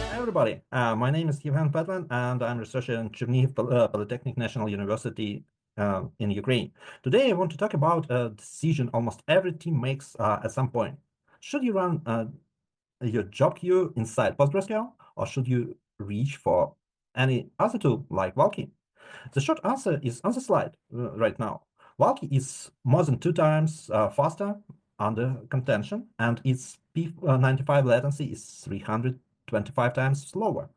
Hi everybody, my name is Yevhen Patlan and I'm researcher in Chernihiv Polytechnic National University in Ukraine. Today I want to talk about a decision almost every team makes at some point. Should you run your job queue inside PostgreSQL or should you reach for any other tool like Valkey? The short answer is on the slide right now. Valkey is more than 2 times faster under contention, and its P95 latency is 325 times slower.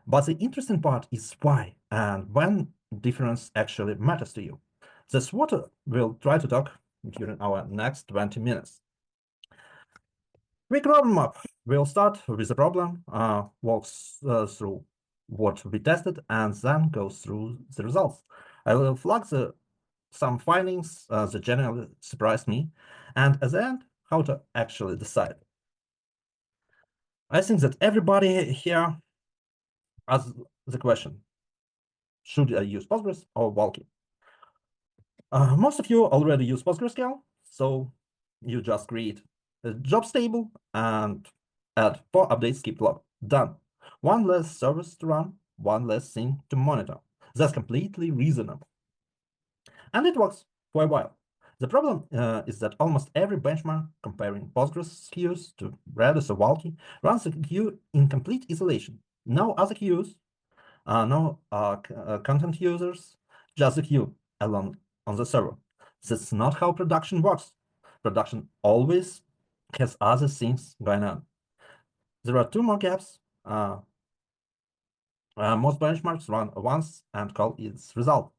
But the interesting part is why and when difference actually matters to you. That's what we'll try to talk during our next 20 minutes. Quick roadmap. We'll start with the problem, walks through what we tested, and then go through the results. I will flag some findings that generally surprised me, and at the end, how to actually decide. I think that everybody here asks the question, should I use Postgres or Valkey? Most of you already use PostgreSQL, so you just create a job table and add 4 updates skip log. Done. One less service to run, one less thing to monitor. That's completely reasonable. And it works for a while. The problem is that almost every benchmark comparing Postgres queues to Redis or Valkey runs the queue in complete isolation. No other queues, no content users, just the queue alone on the server. That's not how production works. Production always has other things going on. There are 2 more gaps. Most benchmarks run once and call its result.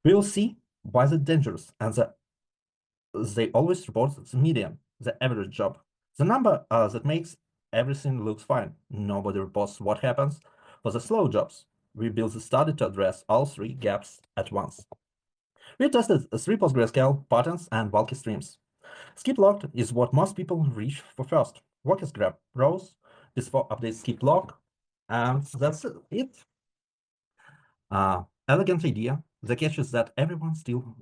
We will see why they're dangerous, and they always report the median, the average job, the number that makes everything looks fine. Nobody reports what happens for the slow jobs. We built the study to address all 3 gaps at once. We tested 3 PostgreSQL patterns and Valkey streams. Skip logged is what most people reach for first. Workers grab rows, before update skip log, and that's it. Elegant idea. The catch is that everyone still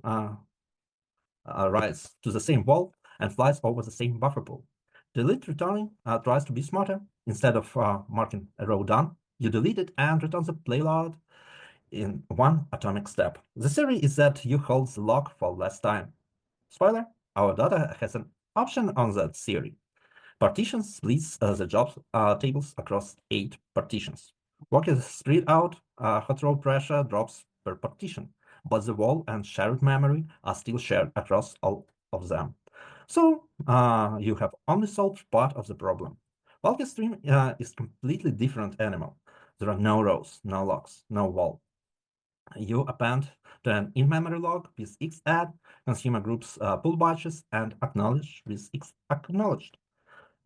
rides to the same wall and flies over the same buffer pool. Delete returning tries to be smarter. Instead of marking a row done, you delete it and return the payload in one atomic step. The theory is that you hold the log for less time. Spoiler, our data has an option on that theory. Partitions splits the job tables across 8 partitions. Work is spread out, hot row pressure drops per partition, but the wall and shared memory are still shared across all of them. So you have only solved part of the problem. Valkey stream is completely different animal. There are no rows, no logs, no wall. You append to an in-memory log with x add, consumer groups pull batches, and acknowledge with x acknowledged.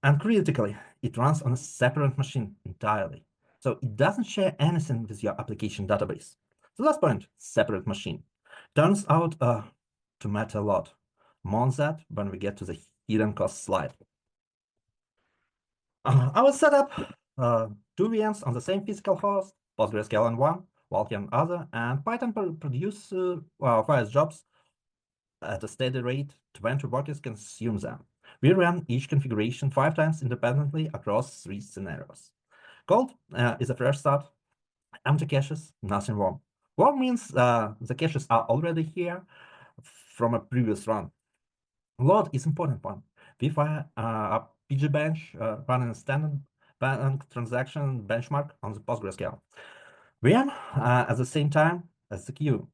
And critically, it runs on a separate machine entirely. So it doesn't share anything with your application database. The last point, separate machine, turns out to matter a lot. More on that when we get to the hidden cost slide. Our setup, 2 VMs on the same physical host, PostgreSQL on one, Valkey on other, and Python produce 5 jobs at a steady rate. 20 workers consume them. We ran each configuration 5 times independently across 3 scenarios. Cold is a fresh start. Empty caches, nothing warm. Warm means the caches are already here from a previous run. Load is important one. We fire a pgbench running a standard transaction benchmark on the PostgreSQL. VM at the same time as the queue.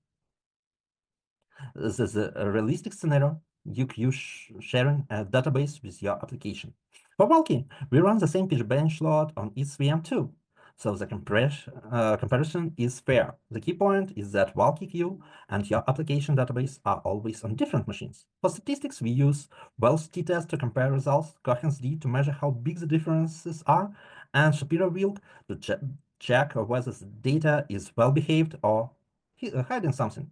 This is a realistic scenario. You queue sharing a database with your application. For Valkey, we run the same pgbench load on its VM too. So the comparison is fair. The key point is that Valkey queue and your application database are always on different machines. For statistics, we use Wells t-test to compare results, Cohen's d to measure how big the differences are, and Shapiro Wilk to check whether the data is well behaved or hiding something.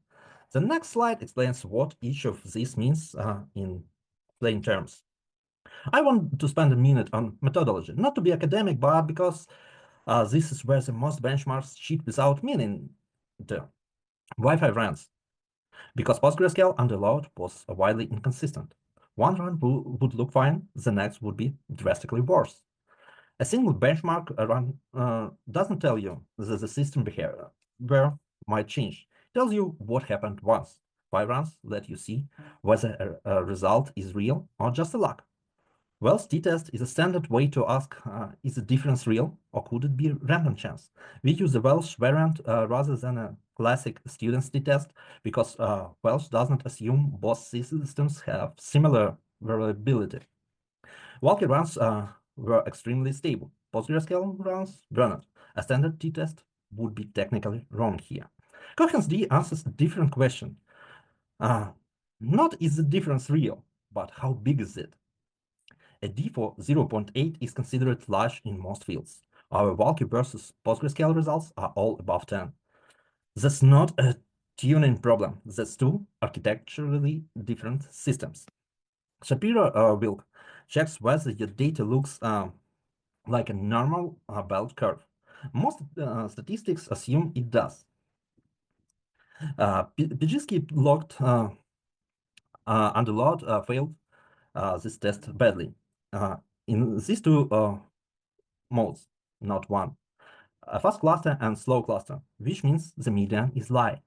The next slide explains what each of these means in plain terms. I want to spend a minute on methodology, not to be academic, but because this is where the most benchmarks cheat without meaning the Wi-Fi runs. Because PostgreSQL under load was widely inconsistent. One run would look fine, the next would be drastically worse. A single benchmark run doesn't tell you that the system behavior might change. It tells you what happened once. 5 runs let you see whether a result is real or just a luck. Wells t-test is a standard way to ask, is the difference real or could it be random chance? We use the Welsh variant rather than a classic students t-test because Welsh doesn't assume both systems have similar variability. Valkey runs were extremely stable. PostgreSQL runs were not. A standard t-test would be technically wrong here. Cohen's D answers a different question. Not is the difference real, but how big is it? A D for 0.8 is considered large in most fields. Our Valkey versus PostgreSQL results are all above 10. That's not a tuning problem. That's two architecturally different systems. Shapiro-Wilk checks whether your data looks like a normal bell curve. Most statistics assume it does. PGSkip logged under load failed this test badly. In these two modes, not one. A fast cluster and slow cluster, which means the median is lie.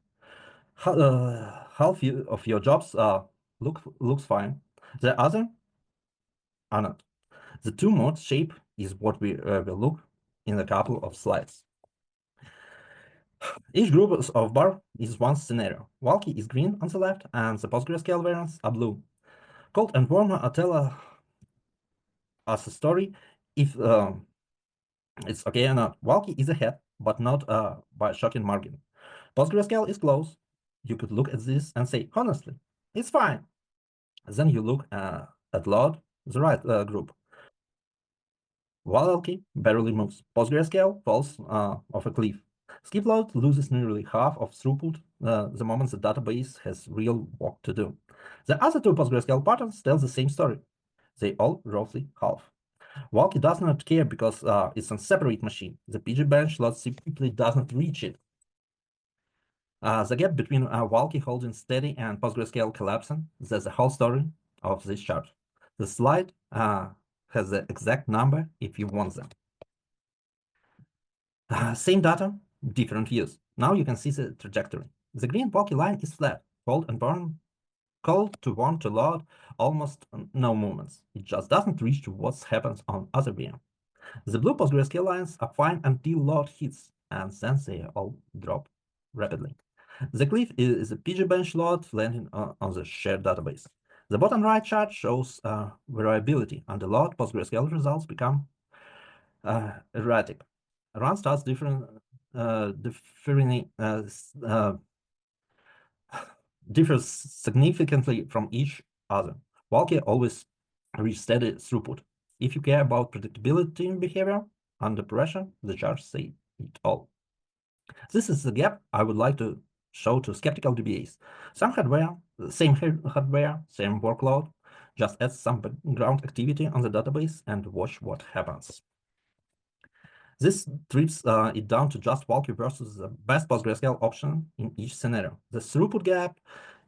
Half of your jobs looks fine. The other are not. The two modes shape is what we will look in a couple of slides. Each group of bar is one scenario. Valkey is green on the left, and the PostgreSQL variants are blue. Cold and warm tell us a story if it's okay or not. Valkey is ahead, but not by a shocking margin. PostgreSQL is close. You could look at this and say, honestly, it's fine. Then you look at load, the right group. Valkey barely moves. PostgreSQL falls off a cliff. Skip load loses nearly half of throughput the moment the database has real work to do. The other two PostgreSQL patterns tell the same story. They all roughly half. Valkey does not care because it's a separate machine. The PG bench load simply doesn't reach it. The gap between Valkey holding steady and PostgreSQL collapsing, that's the whole story of this chart. The slide has the exact number if you want them. Same data, different views. Now you can see the trajectory. The green Valkey line is flat, cold and burn, cold to warm to load, almost no movements. It just doesn't reach to what happens on other VM. The blue PostgreSQL lines are fine until load hits, and then they all drop rapidly. The cliff is a PG bench load landing on the shared database. The bottom right chart shows variability. Under load, PostgreSQL results become erratic. Run starts differing differs significantly from each other. Valkey always reach steady throughput. If you care about predictability in behavior under pressure, the charts say it all. This is the gap I would like to show to skeptical DBAs. Same hardware, same workload, just add some background activity on the database and watch what happens. This strips it down to just Valkey versus the best PostgreSQL option in each scenario. The throughput gap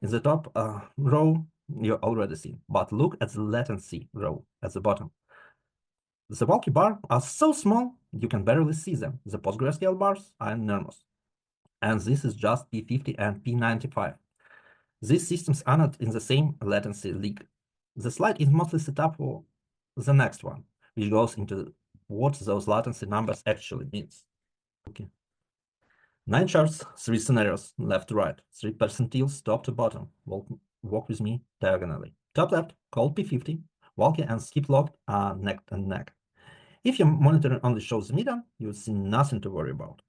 in the top row you already see, but look at the latency row at the bottom. The Valkey bars are so small you can barely see them. The PostgreSQL bars are enormous. And this is just P50 and P95. These systems are not in the same latency league. The slide is mostly set up for the next one, which goes into what those latency numbers actually means. Okay. 9 charts, 3 scenarios, left to right, 3 percentiles, top to bottom. Walk with me diagonally. Top left, cold P50, Valkey and skip log are neck and neck. If your monitor only shows the median, you'll see nothing to worry about.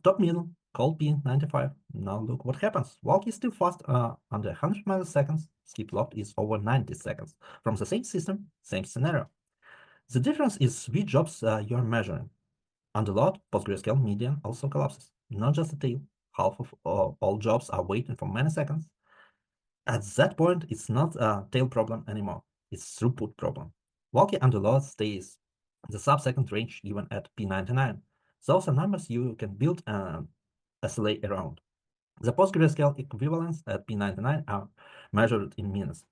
Top middle, cold P95. Now look what happens. Valkey is still fast under 100 milliseconds. Skip log is over 90 seconds. From the same system, same scenario. The difference is which jobs you're measuring. Under load, PostgreSQL median also collapses. Not just the tail. Half of all jobs are waiting for many seconds. At that point, it's not a tail problem anymore. It's throughput problem. Valkey under load stays the sub-second range even at P99. Those are numbers you can build an SLA around. The PostgreSQL equivalents at P99 are measured in minutes.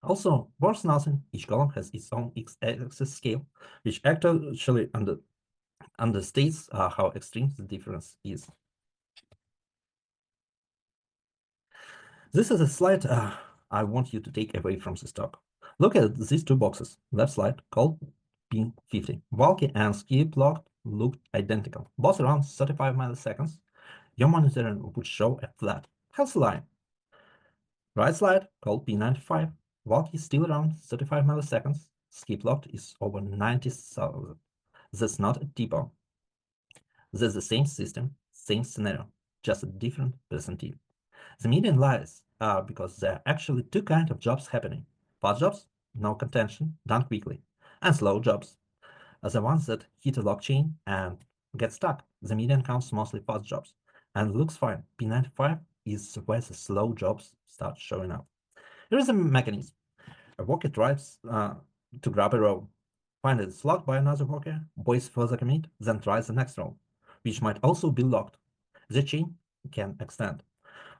Also, worth nothing, each column has its own x-axis scale, which actually understates how extreme the difference is. This is a slide I want you to take away from this talk. Look at these two boxes. Left slide called pin 50. Valkey and skip locked looked identical, both around 35 milliseconds. Your monitor would show a flat, healthy line. Right slide called P95. Valkey is still around 35 milliseconds. Skip locked is over 90,000. That's not a typo. That's the same system, same scenario, just a different percentile. The median lies because there are actually two kinds of jobs happening. Fast jobs, no contention, done quickly. And slow jobs are the ones that hit a lock chain and get stuck. The median counts mostly fast jobs and looks fine. P95 is where the slow jobs start showing up. There is a mechanism. A worker tries to grab a row, finds it's locked by another worker, waits further commit, then tries the next row, which might also be locked. The chain can extend.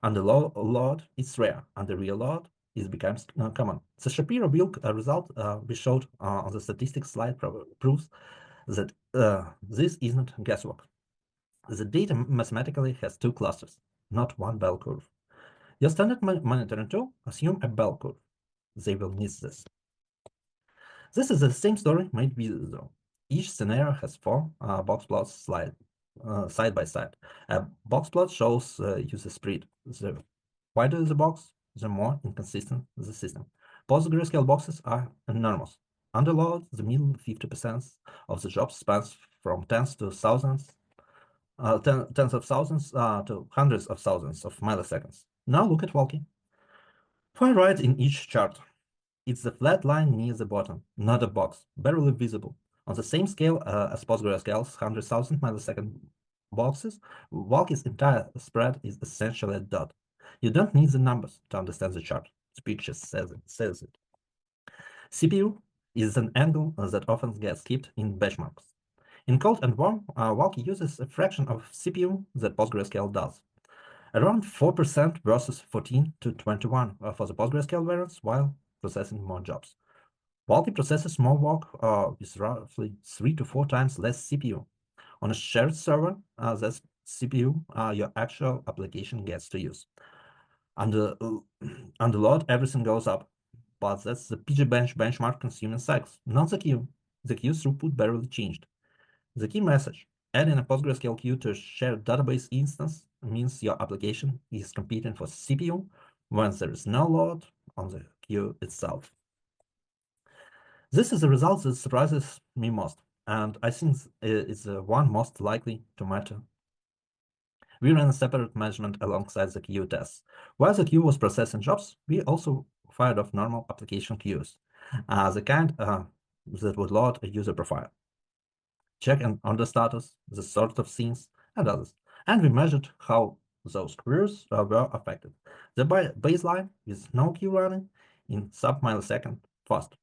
Under low load, it's rare. Under real load, it becomes common. The Shapiro-Wilk result we showed on the statistics slide proves that this isn't guesswork. The data mathematically has two clusters, not one bell curve. Your standard monitoring tool assume a bell curve. They will miss this. This is the same story made with though. Each scenario has four box plots side by side. A box plot shows user spread. The wider the box, the more inconsistent the system. PostgreSQL boxes are enormous. Under load, the middle 50% of the job spans from tens of thousands to hundreds of thousands of milliseconds. Now look at Valkey. Far right in each chart. It's the flat line near the bottom, not a box, barely visible. On the same scale as PostgreSQL's 100,000 millisecond boxes, Valkey's entire spread is essentially a dot. You don't need the numbers to understand the chart. The picture says it. CPU is an angle that often gets skipped in benchmarks. In cold and warm, Valkey uses a fraction of CPU that PostgreSQL does. Around 4% versus 14 to 21 for the PostgreSQL variants while processing more jobs. Valkey processes more work with roughly 3 to 4 times less CPU. On a shared server, that's CPU your actual application gets to use. Under load, everything goes up, but that's the pgbench benchmark consuming cycles, not the queue. The queue throughput barely changed. The key message: adding a PostgreSQL queue to a shared database instance means your application is competing for CPU when there is no load on the queue itself. This is a result that surprises me most, and I think it's the one most likely to matter. We ran a separate measurement alongside the queue tests. While the queue was processing jobs, we also fired off normal application queues, the kind that would load a user profile, check on the status, the sort of scenes, and others. And we measured how those queries were affected. The baseline with no queue running in sub-millisecond fast.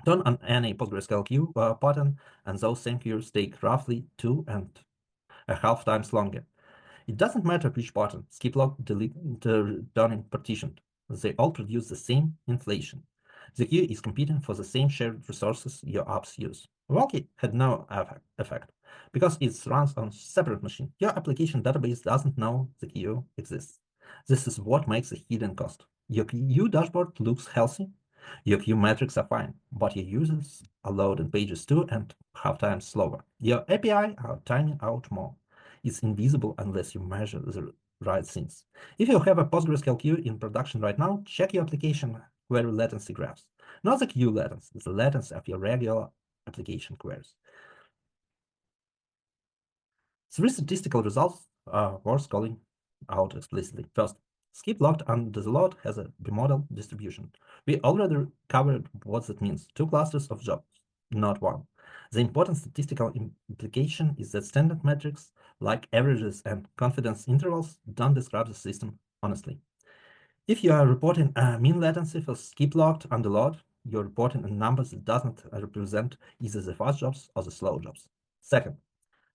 Turn on any PostgreSQL queue pattern, and those same queues take roughly 2.5 times longer. It doesn't matter which pattern, skip lock, delete, returning, partitioned. They all produce the same inflation. The queue is competing for the same shared resources your apps use. Valkey had no effect because it runs on separate machine. Your application database doesn't know the queue exists. This is what makes a hidden cost. Your queue dashboard looks healthy. Your queue metrics are fine, but your users are loading pages 2.5 times slower. Your API are timing out more. It's invisible unless you measure the right things. If you have a PostgreSQL queue in production right now, check your application query latency graphs. Not the queue latency, the latency of your regular application queries. 3 statistical results are worth calling out explicitly. First, skip locked under the load has a bimodal distribution. We already covered what that means. 2 clusters of jobs, not one. The important statistical implication is that standard metrics like averages and confidence intervals don't describe the system honestly. If you are reporting a mean latency for skip locked under load, you're reporting a number that doesn't represent either the fast jobs or the slow jobs. Second,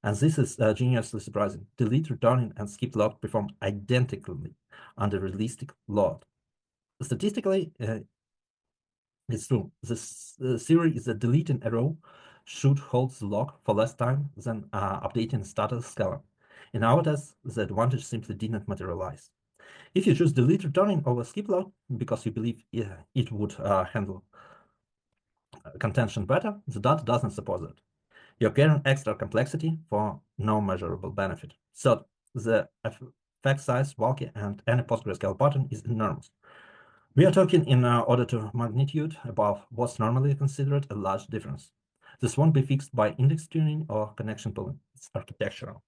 and this is geniusly surprising, delete, returning, and skip locked perform identically under realistic load. Statistically, It's true. This theory is that deleting a row should hold the lock for less time than updating status scalar. In our test, the advantage simply didn't materialize. If you choose delete returning over skip lock because you believe it would handle contention better, the data doesn't support it. You're carrying extra complexity for no measurable benefit. So the effect size, Valkey, and any PostgreSQL pattern is enormous. We are talking in order to magnitude above what's normally considered a large difference. This won't be fixed by index tuning or connection pooling. It's architectural.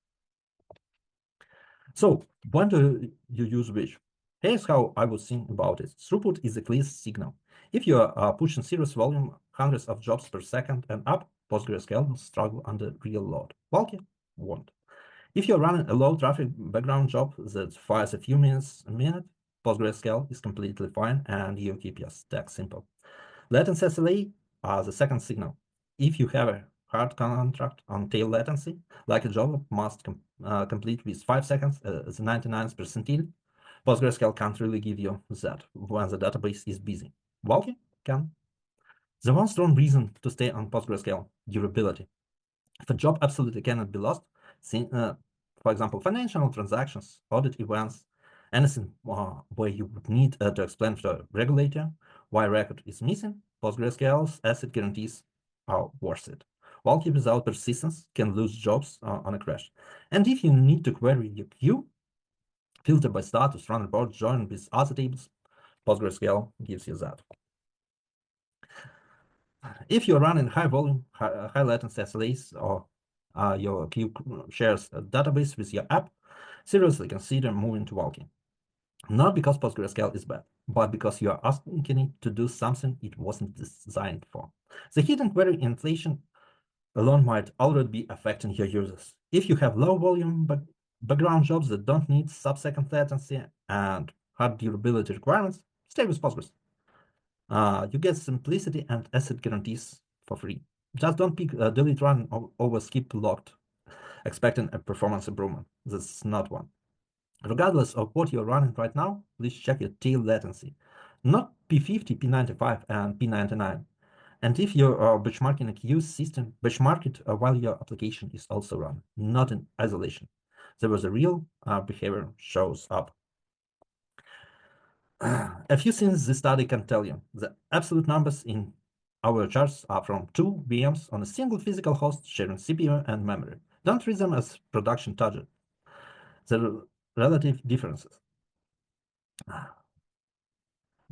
So when do you use which? Here's how I would think about it. Throughput is a clear signal. If you are pushing serious volume, hundreds of jobs per second and up, PostgreSQL will struggle under real load. Valkey won't. If you're running a low traffic background job that fires a few minutes a minute, PostgreSQL is completely fine and you keep your stack simple. Latency SLA are the second signal. If you have a hard contract on tail latency, like a job must complete with 5 seconds as the 99th percentile, PostgreSQL can't really give you that when the database is busy. Valkey can. The one strong reason to stay on PostgreSQL, durability. If a job absolutely cannot be lost, for example, financial transactions, audit events, anything where you would need to explain to the regulator why a record is missing, PostgreSQL's asset guarantees are worth it. Valkey without persistence can lose jobs on a crash. And if you need to query your queue, filter by status, run report, join with other tables, PostgreSQL gives you that. If you're running high volume, high latency SLAs, or your queue shares a database with your app, seriously consider moving to Valkey. Not because PostgreSQL is bad, but because you are asking it to do something it wasn't designed for. The hidden query inflation alone might already be affecting your users. If you have low volume background jobs that don't need sub-second latency and hard durability requirements, stay with Postgres. You get simplicity and asset guarantees for free. Just don't pick delete run over skip locked, expecting a performance improvement. That's not one. Regardless of what you're running right now, please check your tail latency. Not P50, P95, and P99. And if you're benchmarking a queue system, benchmark it while your application is also run, not in isolation. There was a real behavior shows up. A few things this study can tell you. The absolute numbers in our charts are from 2 VMs on a single physical host sharing CPU and memory. Don't treat them as production target. The relative differences.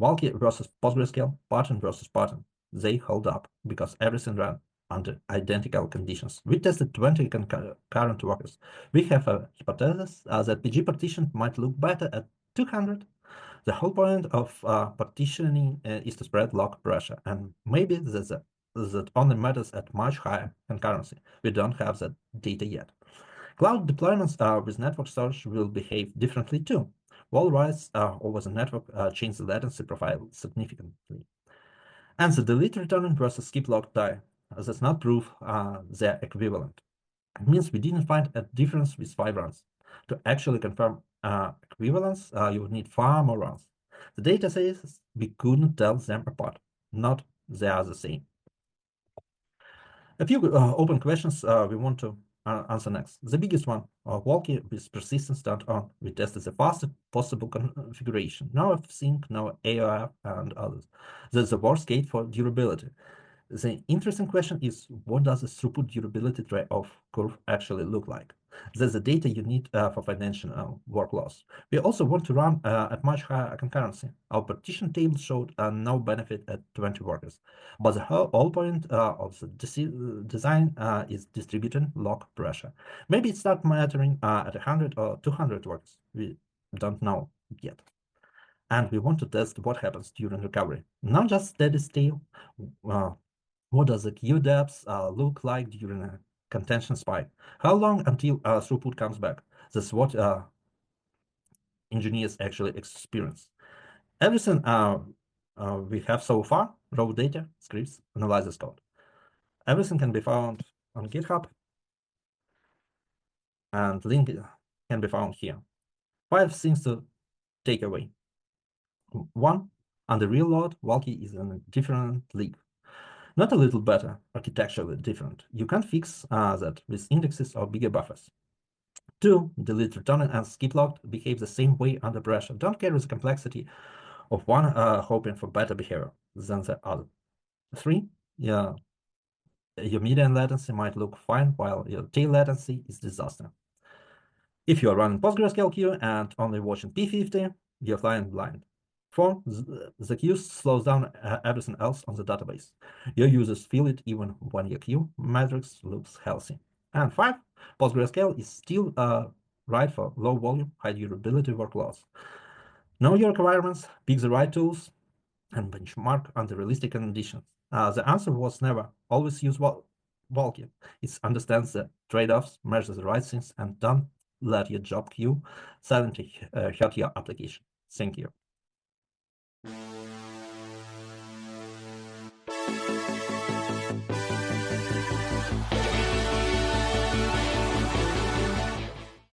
Valkey versus PostgreSQL, pattern versus pattern. They hold up because everything ran under identical conditions. We tested 20 concurrent workers. We have a hypothesis that PG partition might look better at 200. The whole point of partitioning is to spread log pressure, and maybe that only matters at much higher concurrency. We don't have that data yet. Cloud deployments with network storage will behave differently too. Wall writes over the network change the latency profile significantly. And the delete returning versus skip log tie does not prove they're equivalent. It means we didn't find a difference with 5 runs. To actually confirm equivalence, you would need far more runs. The data says we couldn't tell them apart, not they are the same. A few open questions we want to answer next. The biggest one, Valkey with persistence turned on. We tested the fastest possible configuration. No F-sync, no AOF, and others. That's the worst case for durability. The interesting question is, what does the throughput durability trade-off curve actually look like? That's the data you need for financial workloads. We also want to run at much higher concurrency. Our partition table showed no benefit at 20 workers, but the whole point of the design is distributing log pressure. Maybe it starts mattering at 100 or 200 workers. We don't know yet. And we want to test what happens during recovery, not just steady state. What does the queue depth look like during a contention spike? How long until throughput comes back? That's what engineers actually experience. Everything we have so far, raw data, scripts, analysis code. Everything can be found on GitHub, and link can be found here. 5 things to take away. 1, Under real load, Valkey is in a different league. Not a little better, architecturally different. You can't fix that with indexes or bigger buffers. 2. Delete returning and skip locked behave the same way under pressure. Don't carry the complexity of one hoping for better behavior than the other. 3. Your median latency might look fine while your tail latency is disaster. If you are running PostgreSQL queue and only watching P50, you're flying blind. 4. The queue slows down everything else on the database. Your users feel it even when your queue metrics looks healthy. And 5. PostgreSQL is still right for low volume, high durability workloads. Know your requirements, pick the right tools, and benchmark under realistic conditions. The answer was never always use Valkey. It understands the trade-offs, measures the right things, and don't let your job queue silently hurt your application. Thank you.